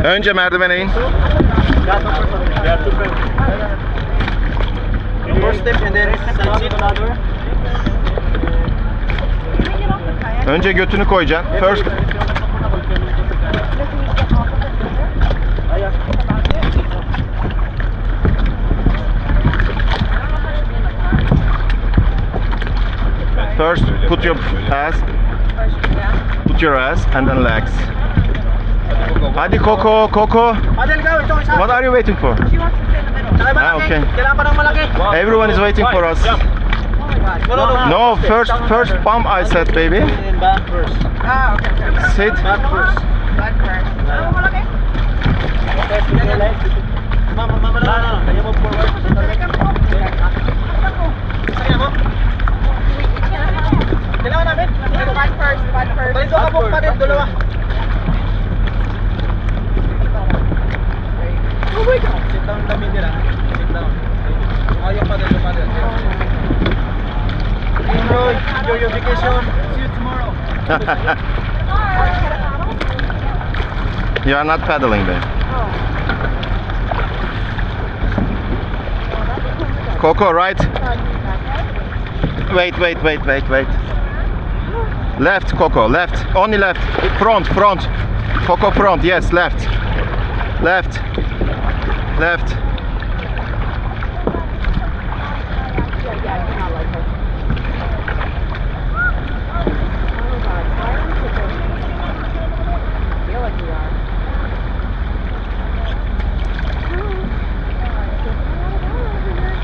Önce merdivene in. Önce götünü koyacaksın. First. First, put your ass and then legs. Hadi Coco, Coco. What are you waiting for? Ah, okay. Everyone is waiting for us. No, first pump I said, baby. Sit. Enjoy your vacation. See you tomorrow. You are not pedaling, babe. Coco, right? Wait. Left, Coco, left. Only left. Front. Coco, front. Yes, left. Left.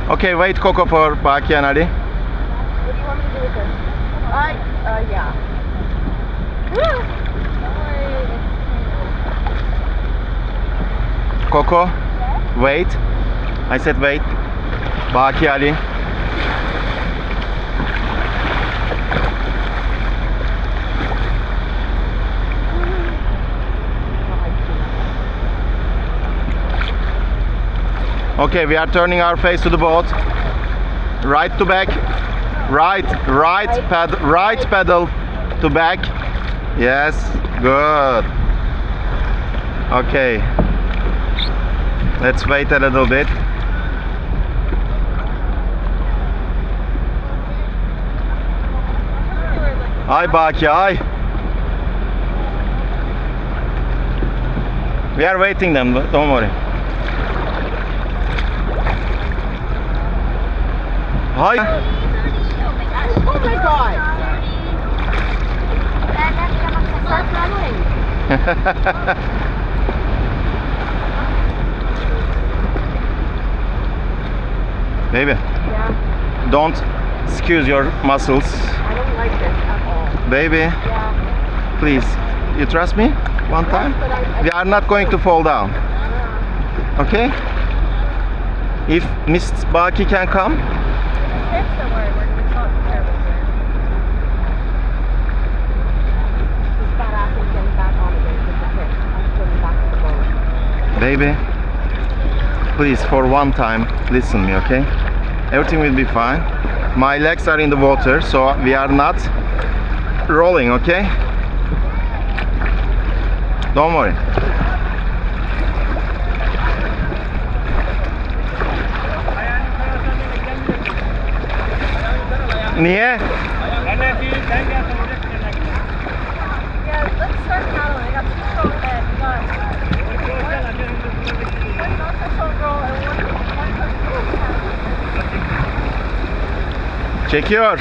Okay, wait, Coco, for Baki and Ali. What do you want me to do with this? Yeah. Coco, wait. I said wait. Baki, Ali. Okay, we are turning our face to the boat. Right to back. Right pedal to back. Yes, good. Okay. Let's wait a little bit. Hi Baki, hi. We are waiting them, don't worry. Hi. Oh my god! Start running. Baby, Yeah. don't squeeze your muscles. I don't like this at all. Baby, Yeah. please, you trust me? One time? We are not going to fall down. Okay? If Miss Baki can come. Kids, don't worry, we're going to talk carefully. This badass is getting back on again with the kids. I'm swimming back to the boat. Baby, please, for one time, listen to me, okay? Everything will be fine. My legs are in the water, so we are not rolling, okay? Don't worry. Niye? Yeah, let's start paddling. I got two strong men. We got one non-sexual girl and one person. Çekiyor.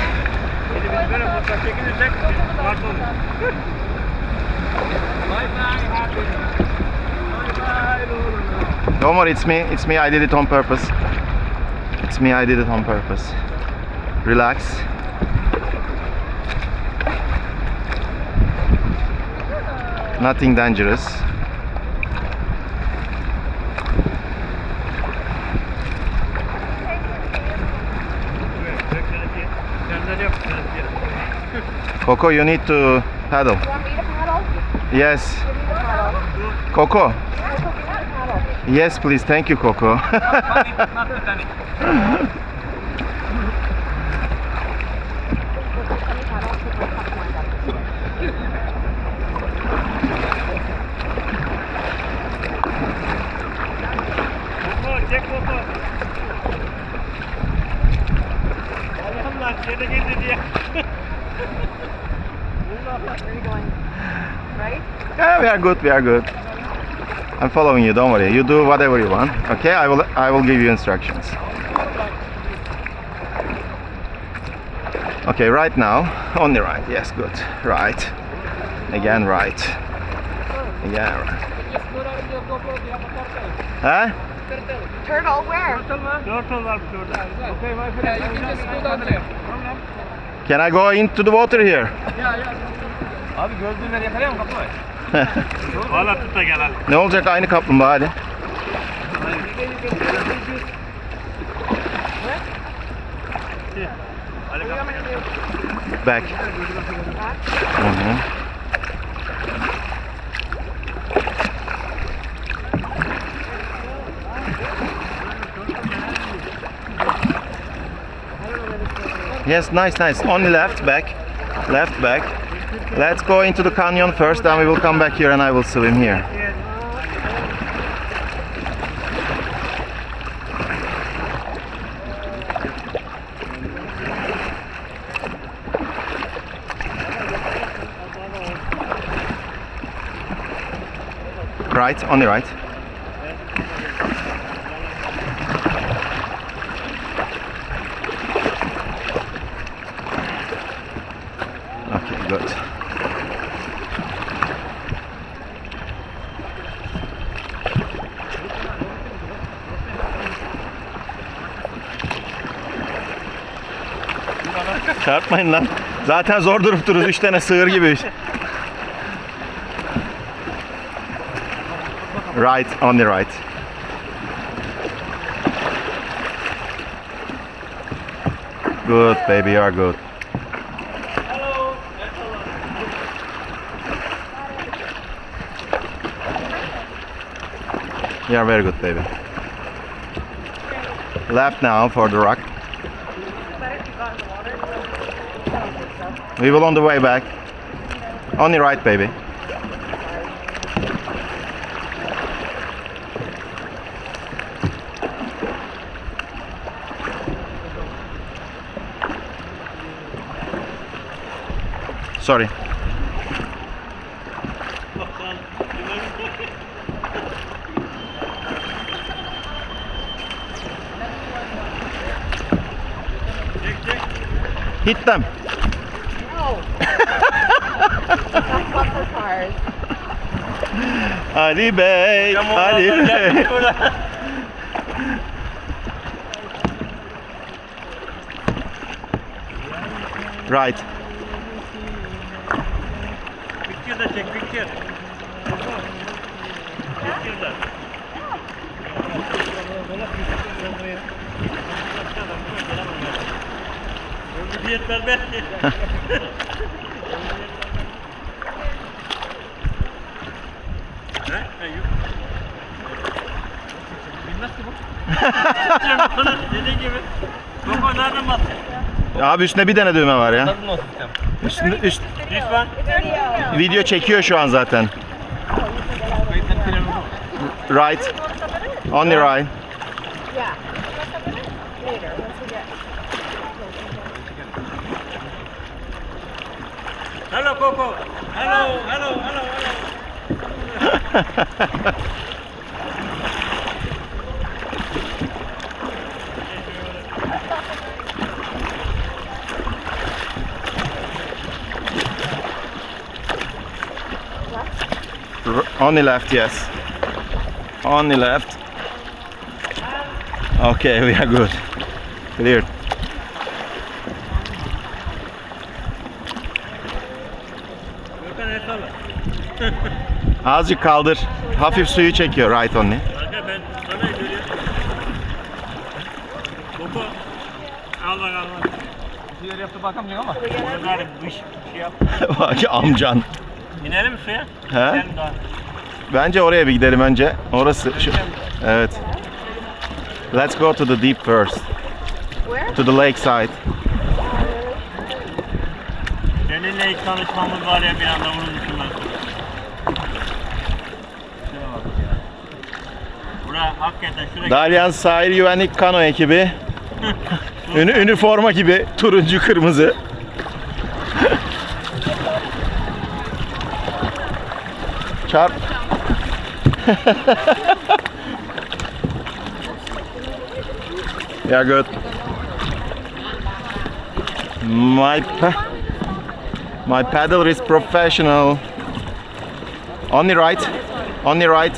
Don't worry, it's me, I did it on purpose. It's me, I did it on purpose. Relax. Nothing dangerous. Coco, you need to paddle. You want me to paddle? Yes. You need to paddle. Coco. Yeah, Coco, you want to paddle. Yes, please. Thank you, Coco. Where are you going? Right? Yeah, we are good. We are good. I'm following you. Don't worry. You do whatever you want. Okay, I will give you instructions. Okay, right now. On the right. Yes, good. Right. Again, right. Again, right. Huh? Turtle, where? Can I go into the water here? Abi gördüğünleri yakalayalım kapı. Valla tut da gel hadi. Ne olacak aynı kaplumbağa hadi. Back. Hı-hı. Yes, nice, nice. Only left, back. Left, back. Let's go into the canyon first, then we will come back here and I will swim here. Right, on the right. Okay, good. Çarpmayın lan. Zaten zor durup dururuz. 3 tane sığır gibi. Right, on the right. Good, baby, you are good. You are very good, baby. Left now for the rock. We will on the way back. On the right, baby. Sorry. Hit them. No. That's bumper cars. Ali Bey, Ali Bey. Right. Picture da çek, picture. Picture da. Ömrüyet vermez. Bilmez ki bu. Dediğin gibi. Koko nereden basıyor? Abi üstünde bir tane düğme var ya. Nasıl olsun sistem? Üst Lütfen. video çekiyor şu an zaten. Right. On the right. Yeah. Later, once we get. Hello Coco. Hello, hello, hello, hello. On the left, yes. On the left. Okay, we are good. Clear. Gökhan el salla. Azıcık kaldır. Hafif suyu çekiyor. Right only. Arka ben sana görüyorum. Coco. Al bak al bak. Bir yer yaptı bakamıyorum ama. Bunlar bu iş şey yap. Bak amcan. İnelim suya. He? Gidelim daha. Bence oraya bir gidelim önce. Orası şu. Evet. Let's go to the deep first. Where? To the lake side. Seninle ilk tanışmamız var ya bir anda vurulmuşum ben sana. Şuna bak ya. Bura hakikaten şuraya. Dalyan Sahil Güvenlik Kano ekibi. Üniforma gibi turuncu kırmızı. Çarp. Yeah, good. My paddle is professional. On the right. On the right.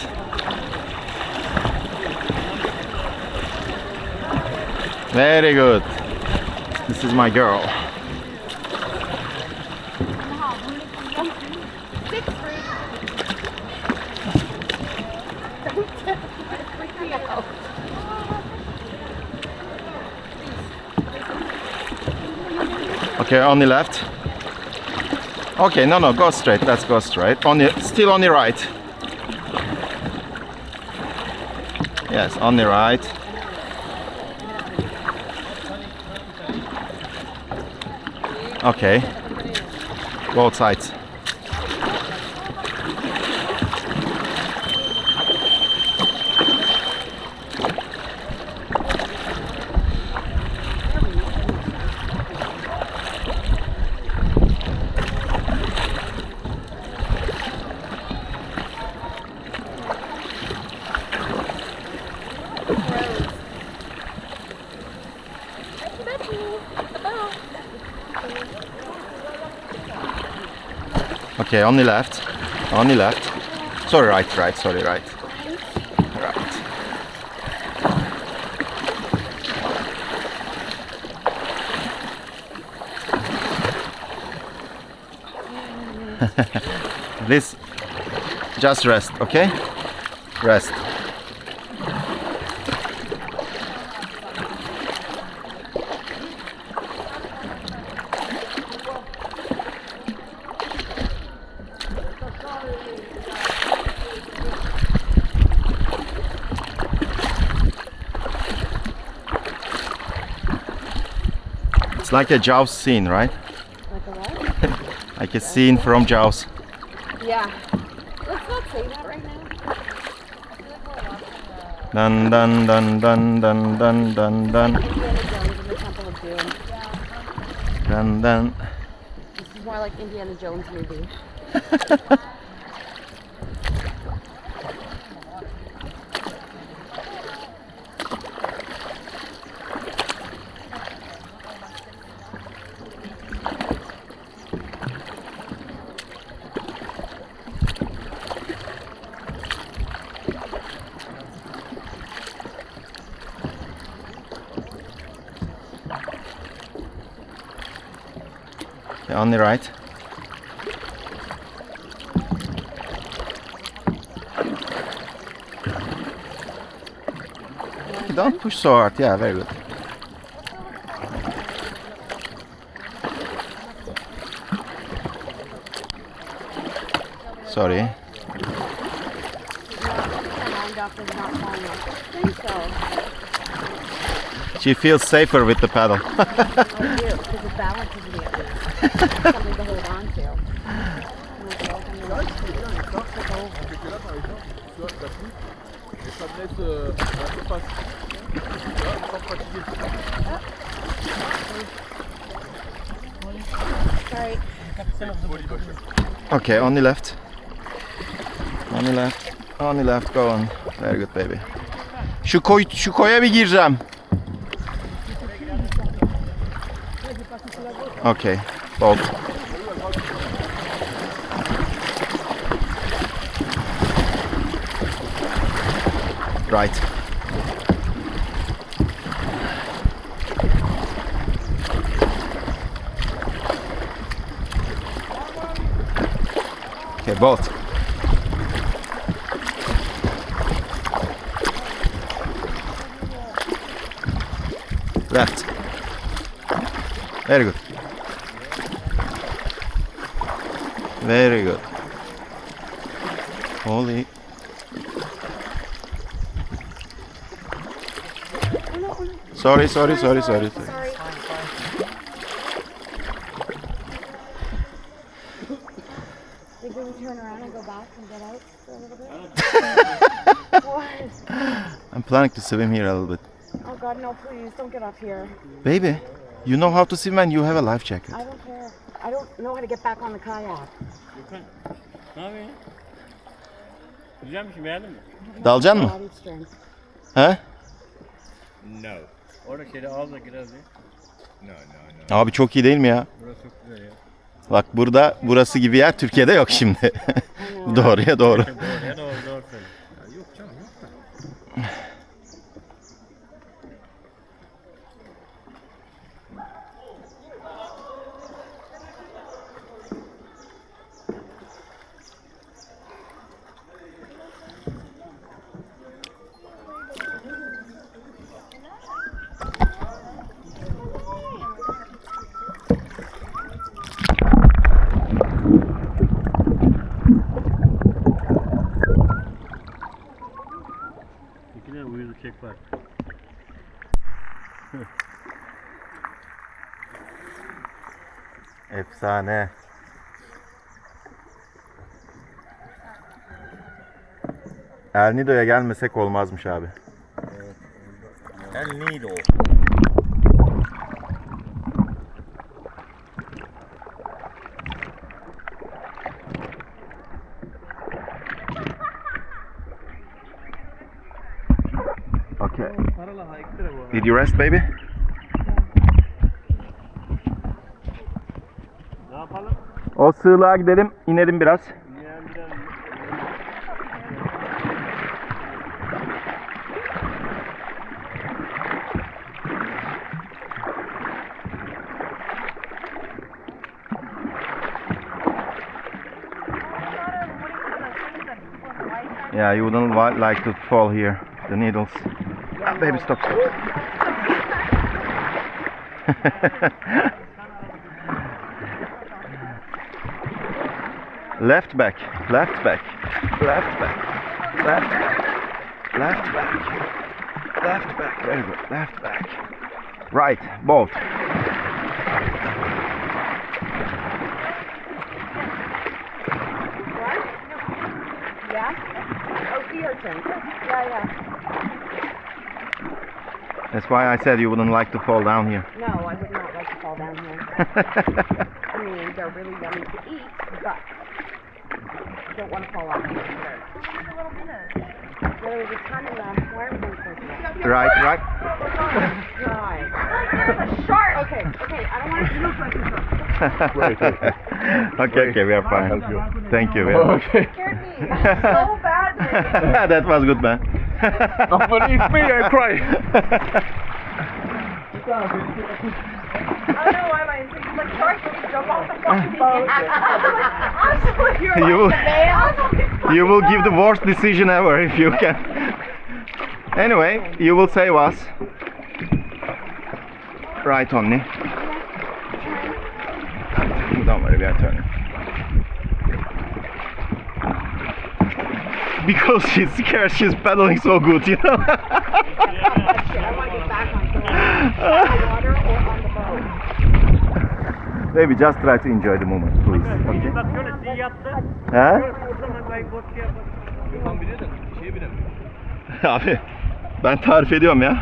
Very good. This is my girl. Okay, on the left. Okay, no, go straight. Let's go straight. Still on the right. Yes, on the right. Okay. Both sides. Okay, on the left. On the left. Sorry, right. Sorry, right. Right. This. Just rest, okay? Rest. It's like a Jaws scene, right? Like a what? Like a scene from Jaws. Yeah. Let's not say that right now. Dun dun dun dun dun dun dun dun. Indiana Jones and the Temple of Doom. Dun dun. This is more like Indiana Jones movie. On the right. Don't push so hard. Yeah, very good. Sorry. She feels safer with the paddle. I do, because it balances me at least. Something to hold on to. Sorry. Okay, on the left. On the left. On the left, go on. Very good baby. Şu koya bir gireceğim. Okay, both. Right. Okay, both. Left. Very good. Very good. Holy. Sorry. Sorry. Did we turn around and go back and get out for a little bit? What? I'm planning to swim here a little bit. Oh God, no, please, don't get off here. Baby, you know how to swim and you have a life jacket. I don't care. I don't know how to get back on the kayak. Güzelmiş, beğendin mi? Dalacaksın mı? Body strength. He? No. Orada şeyde ağzına girer diye. No. Abi çok iyi değil mi ya? Burası çok güzel ya. Bak burada burası gibi yer Türkiye'de yok şimdi. Doğruya doğru. Doğru ya, doğru söyle. Ya yok canım, yok da. İki tane uyuzlu kek var. Efsane. El Nido'ya gelmesek olmazmış abi. El Nido. Okay. Paralı haykıra bu. Did you rest baby? Ne yapalım? O sığlığa gidelim, inelim biraz. Yani biraz... Yeah, you wouldn't like to fall here. The needles. Ah, baby, stop. Left back, left back, left back, left back, left back, left back. Very good. Left back. Right, both. Yeah? Oh, sea urchin. Yeah. That's why I said you wouldn't like to fall down here. No, I would not like to fall down here. I mean, they're really yummy to eat, but I don't want to fall off. There was a ton in the worm thing. Right. Right. Okay, I don't want to look like this. Okay, we are fine. Thank you. It scared me so badly. That was good, man. When you speak, I cry. I don't know why my instincts like sharks would jump off the fucking boat. Absolutely, you're You- like the man. You will give the worst decision ever if you can. Anyway, you will save us. Right only. Don't worry, we are turning. Because she's scared, she's paddling so good, you know. Shit, I want to get back on the water or on the boat. Baby, just try to enjoy the moment, please. Okay? Bak şöyle diye yattı. Ha? Şöyle o zaman ben bot şey yaparım. Tam biliyordun. Şey bilemiyorum. Abi, ben tarif ediyorum ya.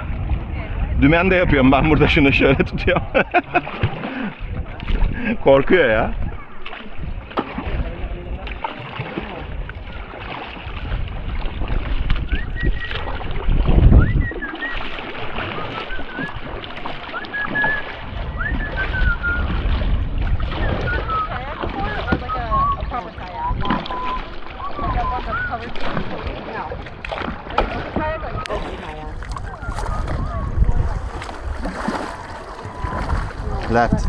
Dümen de yapıyorum, ben burada şunu şöyle tutuyorum. Korkuyor ya. Left.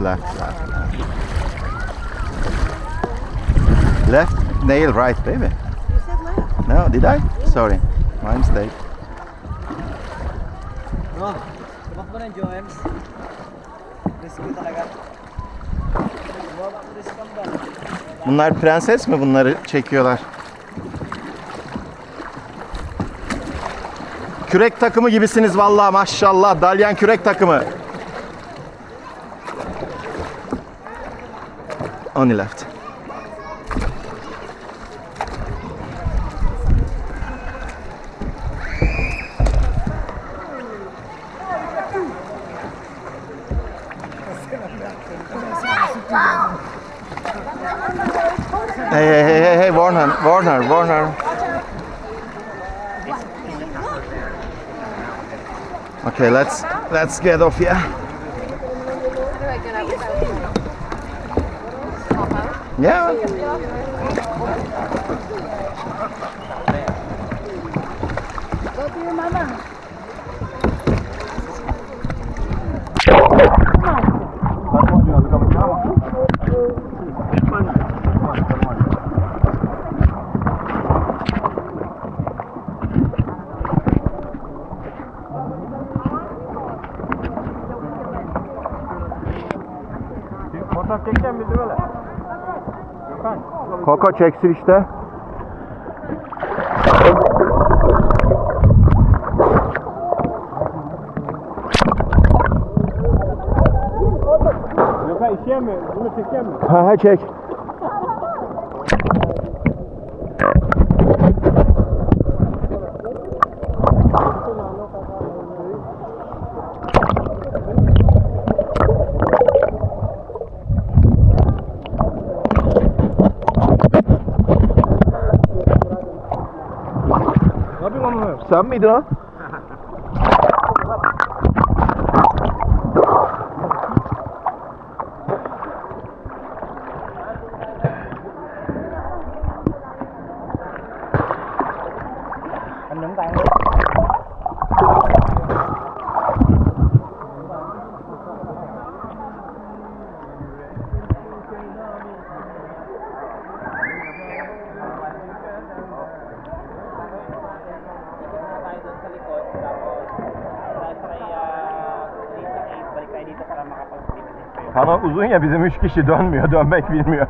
Left nail right, baby. You said left. No, did I? Sorry, my mistake. Bro, tumak mo ng Joems. Risky talaga. Wala mo risk ang ba? Bunlar prenses mi? Bunları çekiyorlar. Kürek takımı gibisiniz vallahi, maşallah. Dalyan kürek takımı. Only left. Hey, warn her. Okay, let's get off here. How do I get out without pop out? Yeah. Go to your mama. Fotoğraf çekeceğim bizi böyle. Gökhan. Koko çeksin işte. Gökhan işeyen mi? Bunu çekeceğim mi? Ha çek. Ne yapıyorsun onu? Sen miydin o? Anh nhúng tay. Kanal uzun ya, bizim 3 kişi dönmüyor, dönmek bilmiyor.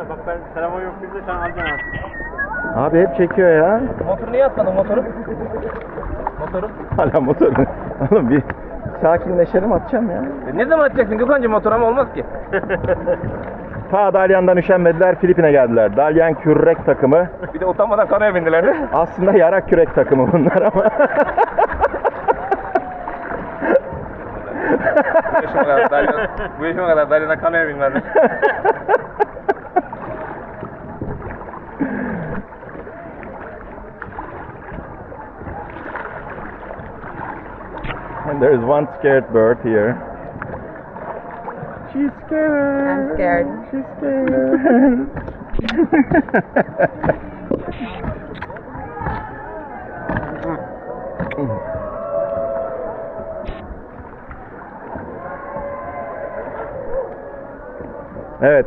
Bak ben telefon yok şimdi sen alacaksın artık. Abi hep çekiyor ya. Motoru niye atmadın motoru? Hala motoru. Oğlum bir sakinleşelim, atacağım ya. Ne zaman atacaksın Gökhan'cığım, motor ama olmaz ki. Ta Dalyan'dan üşenmediler, Filipin'e geldiler. Dalyan kürek takımı. Bir de utanmadan karaya bindiler de. Aslında yarak kürek takımı bunlar ama. Bu yaşıma kadar Dalyan'a kanaya binmedim. And there's one scared bird here. She's scared. I'm scared. She's scared.